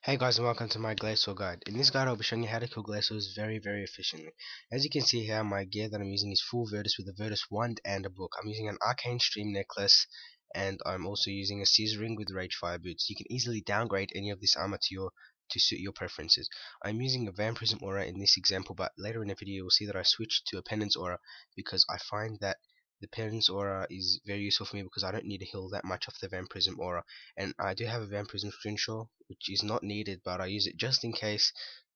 Hey guys, and welcome to my Glacor guide. In this guide I'll be showing you how to kill Glacors very efficiently. As you can see here, my gear that I'm using is full Virtus with a Virtus wand and a book. I'm using an arcane stream necklace, and I'm also using a Caesar ring with rage fire boots. You can easily downgrade any of this armor to suit your preferences. I'm using a vampirism aura in this example, but later in the video you'll see that I switched to a penance aura because I find that the penance aura is very useful for me because I don't need to heal that much off the vampirism aura. And I do have a vampirism screenshot which is not needed, but I use it just in case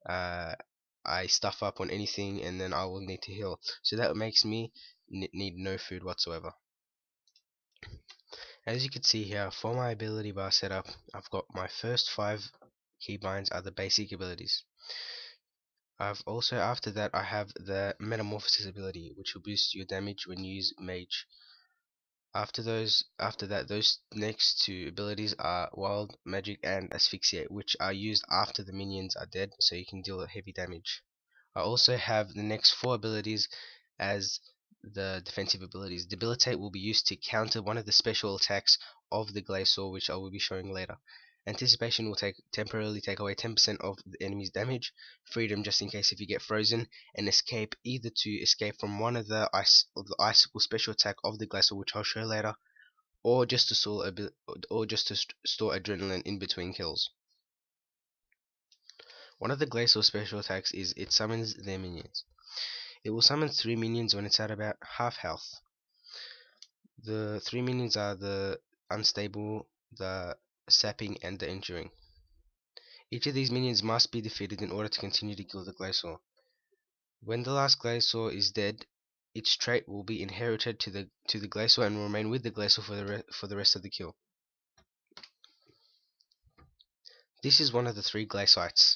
uh, I stuff up on anything and then I will need to heal. So that makes me need no food whatsoever. As you can see here, for my ability bar setup, I've got my first 5 keybinds are the basic abilities. I've also, after that, I have the metamorphosis ability, which will boost your damage when you use mage. After that, those next two abilities are Wild Magic and Asphyxiate, which are used after the minions are dead, so you can deal heavy damage. I also have the next 4 abilities as the defensive abilities. Debilitate will be used to counter one of the special attacks of the Glacor, which I will be showing later. Anticipation will temporarily take away 10% of the enemy's damage. Freedom, just in case if you get frozen. And escape, either to escape from one of the icicle special attack of the Glacier, which I'll show later, or just to store adrenaline in between kills. One of the Glacier special attacks is it summons their minions. It will summon 3 minions when it's at about half health. The 3 minions are the unstable, the sapping, and the enduring. Each of these minions must be defeated in order to continue to kill the Glacor. When the last Glacor is dead, its trait will be inherited to the Glacor and will remain with the Glacor for the rest of the kill. This is one of the 3 glacites.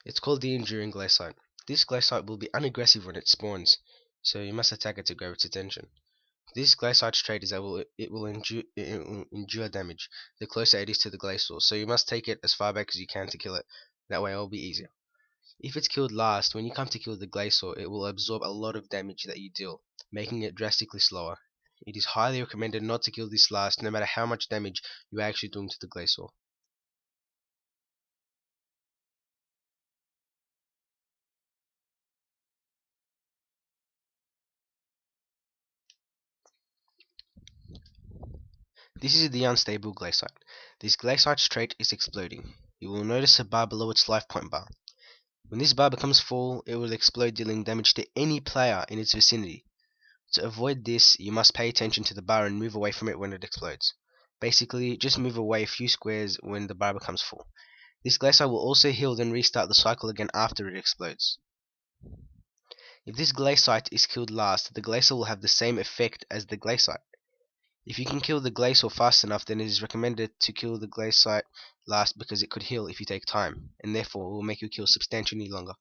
It's called the Enduring Glacite. This glacite will be unaggressive when it spawns, so you must attack it to grab its attention. This glacite's trait is that it will endure damage the closer it is to the Glacor, so you must take it as far back as you can to kill it. That way it will be easier. If it's killed last, when you come to kill the Glacor, it will absorb a lot of damage that you deal, making it drastically slower. It is highly recommended not to kill this last, no matter how much damage you are actually doing to the Glacor. This is the unstable Glacite. This Glacite's trait is exploding. You will notice a bar below its life point bar. When this bar becomes full, it will explode, dealing damage to any player in its vicinity. To avoid this, you must pay attention to the bar and move away from it when it explodes. Basically, just move away a few squares when the bar becomes full. This Glacite will also heal then restart the cycle again after it explodes. If this Glacite is killed last, the Glacor will have the same effect as the Glacite. If you can kill the Glacor fast enough, then it is recommended to kill the Glacite last because it could heal if you take time, and therefore it will make your kill substantially longer.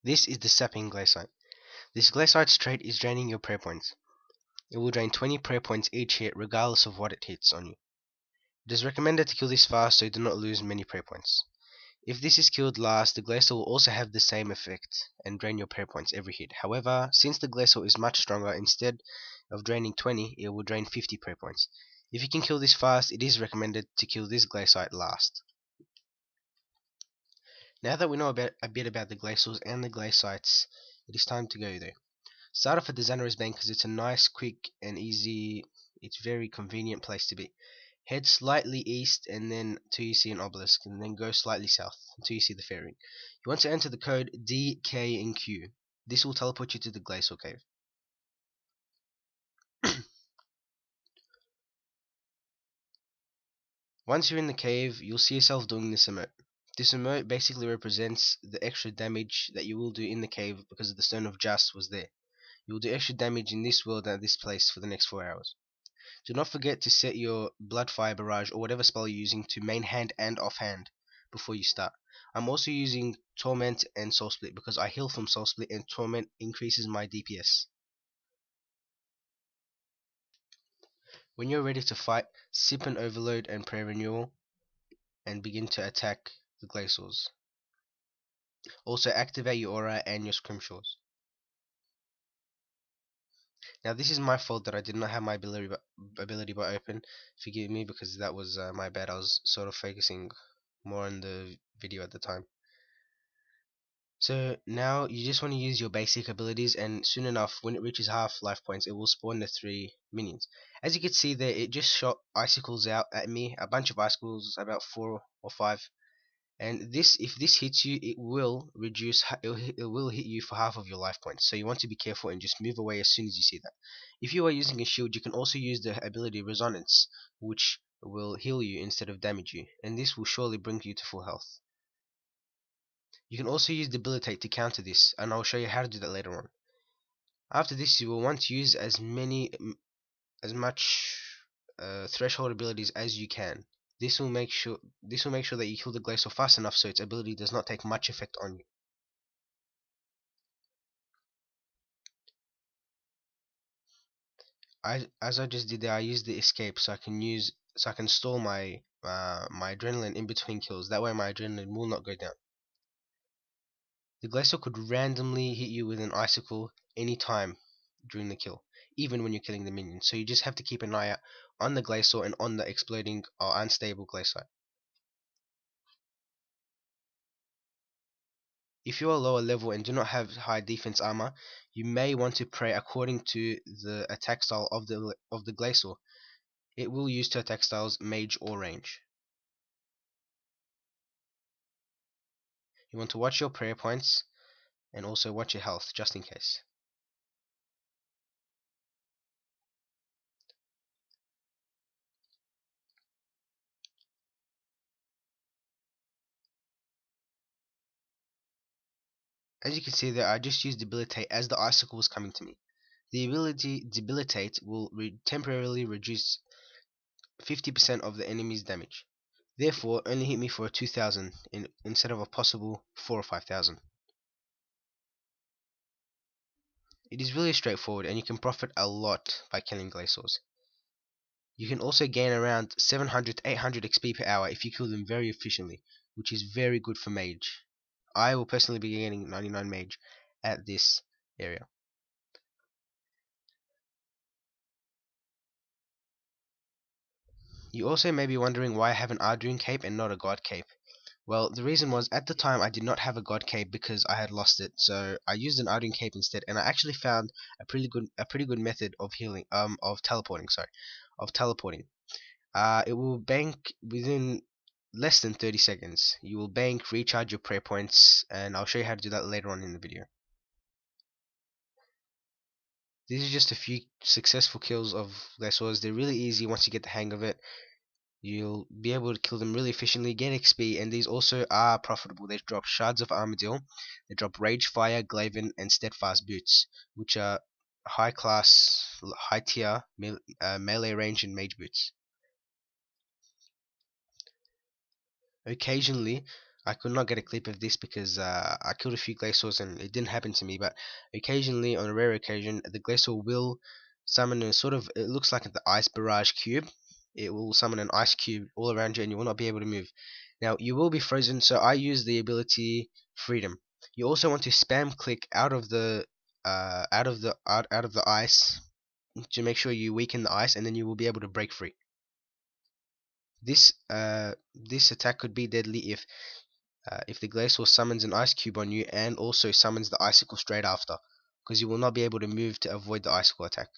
This is the Sapping Glacite. This Glacite's trait is draining your prayer points. It will drain 20 prayer points each hit regardless of what it hits on you. It is recommended to kill this fast so you do not lose many prayer points. If this is killed last, the Glacor will also have the same effect and drain your prayer points every hit. However, since the Glacor is much stronger, instead of draining 20, it will drain 50 prayer points. If you can kill this fast, it is recommended to kill this Glacite last. Now that we know a bit about the Glacors and the Glacites, it is time to go there. Start off at the Xanaros Bank because it's a nice, quick, and easy, it's very convenient place to be. Head slightly east and then till you see an obelisk, and then go slightly south until you see the fairy. You want to enter the code D, K, and Q. This will teleport you to the Glacor Cave. Once you're in the cave, you'll see yourself doing this emote. This emote basically represents the extra damage that you will do in the cave because the Stone of Just was there. You will do extra damage in this world and this place for the next 4 hours. Do not forget to set your Bloodfire Barrage or whatever spell you're using to main hand and offhand before you start. I'm also using Torment and Soul Split because I heal from Soul Split and Torment increases my DPS. When you're ready to fight, sip an Overload and Prayer Renewal and begin to attack the Glacors. Also activate your aura and your Scrimshaws. Now this is my fault that I did not have my ability bar open. Forgive me, because that was my bad. I was sort of focusing more on the video at the time. So now you just want to use your basic abilities, and soon enough, when it reaches half life points, it will spawn the 3 minions. As you can see there, it just shot icicles out at me, a bunch of icicles, about 4 or 5. And this, if this hits you, it will reduce, it will hit you for half of your life points. So you want to be careful and just move away as soon as you see that. If you are using a shield, you can also use the ability Resonance, which will heal you instead of damage you, and this will surely bring you to full health. You can also use Debilitate to counter this, and I'll show you how to do that later on. After this, you will want to use as much threshold abilities as you can. This will make sure that you kill the Glacor fast enough so its ability does not take much effect on you. As I just did there, I used the escape so I can stall my adrenaline in between kills. That way my adrenaline will not go down. The Glacor could randomly hit you with an icicle anytime during the kill, even when you're killing the minion. So you just have to keep an eye out on the Glacor and on the exploding or unstable Glacor. If you are lower level and do not have high defense armor, you may want to pray according to the attack style of the Glacor. It will use 2 attack styles, mage or range. You want to watch your prayer points and also watch your health just in case. As you can see there, I just used Debilitate as the icicle was coming to me. The ability Debilitate will temporarily reduce 50% of the enemy's damage. Therefore, only hit me for a 2000 instead of a possible 4 or 5000. It is really straightforward, and you can profit a lot by killing Glacors. You can also gain around 700 to 800 XP per hour if you kill them very efficiently, which is very good for mage. I will personally be gaining 99 mage at this area. You also may be wondering why I have an Arduin cape and not a god cape. Well, the reason was, at the time I did not have a god cape because I had lost it, so I used an Arduin cape instead, and I actually found a pretty good method of healing, of teleporting, it will bank within less than 30 seconds. You will bank, recharge your prayer points, and I'll show you how to do that later on in the video. These are just a few successful kills of Glacors. They're really easy once you get the hang of it. You'll be able to kill them really efficiently, get XP, and these also are profitable. They drop Shards of Armadillo, they drop Rage Fire, Glaven, and Steadfast Boots, which are high class, high tier melee range and mage boots. Occasionally, I could not get a clip of this because I killed a few Glacors and it didn't happen to me, but occasionally, on a rare occasion, the Glacor will summon a sort of, it looks like the Ice Barrage cube. It will summon an ice cube all around you and you will not be able to move. Now, you will be frozen, so I use the ability Freedom. You also want to spam click out of the ice to make sure you weaken the ice, and then you will be able to break free. This attack could be deadly if the Glacor summons an ice cube on you and also summons the icicle straight after, because you will not be able to move to avoid the icicle attack.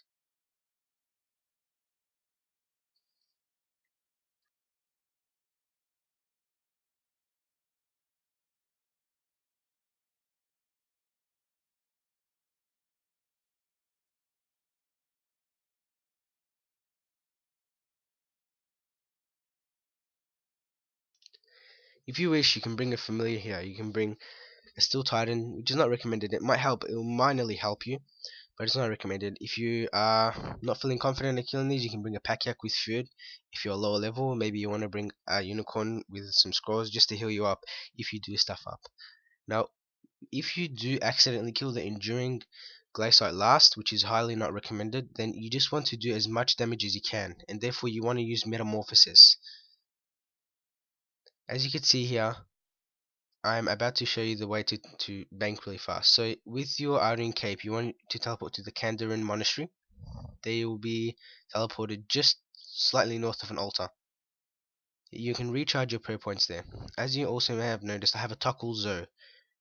If you wish, you can bring a familiar here. You can bring a Steel Titan, which is not recommended. It might help, it will minorly help you, but it's not recommended. If you are not feeling confident in killing these, you can bring a Pack-Yak with food. If you're lower level, maybe you want to bring a Unicorn with some scrolls just to heal you up if you do stuff up. Now, if you do accidentally kill the Enduring Glaciate last, which is highly not recommended, then you just want to do as much damage as you can, and therefore you want to use Metamorphosis. As you can see here, I'm about to show you the way to bank really fast. So with your Iron Cape, you want to teleport to the Kandarin Monastery. There you will be teleported just slightly north of an altar. You can recharge your prayer points there. As you also may have noticed, I have a Toggle Zo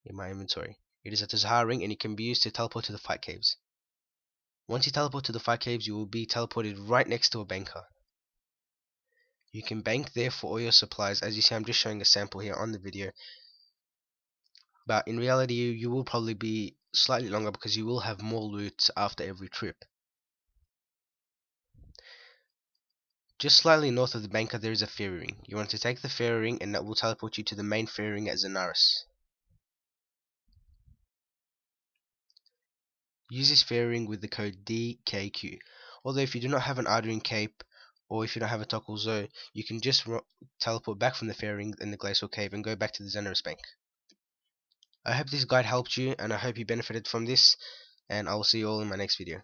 in my inventory. It is a Tazahar ring and it can be used to teleport to the fight caves. Once you teleport to the fight caves, you will be teleported right next to a banker. You can bank there for all your supplies. As you see, I'm just showing a sample here on the video. But in reality, you will probably be slightly longer because you will have more loot after every trip. Just slightly north of the banker, there is a fairy ring. You want to take the fairy ring and that will teleport you to the main fairy ring at Zenaris. Use this fairy ring with the code DKQ. Although if you do not have an Ardering Cape or if you don't have a Toggle Zo, you can just teleport back from the fairy ring in the Glacor Cave and go back to the Zenaris Bank. I hope this guide helped you and I hope you benefited from this, and I will see you all in my next video.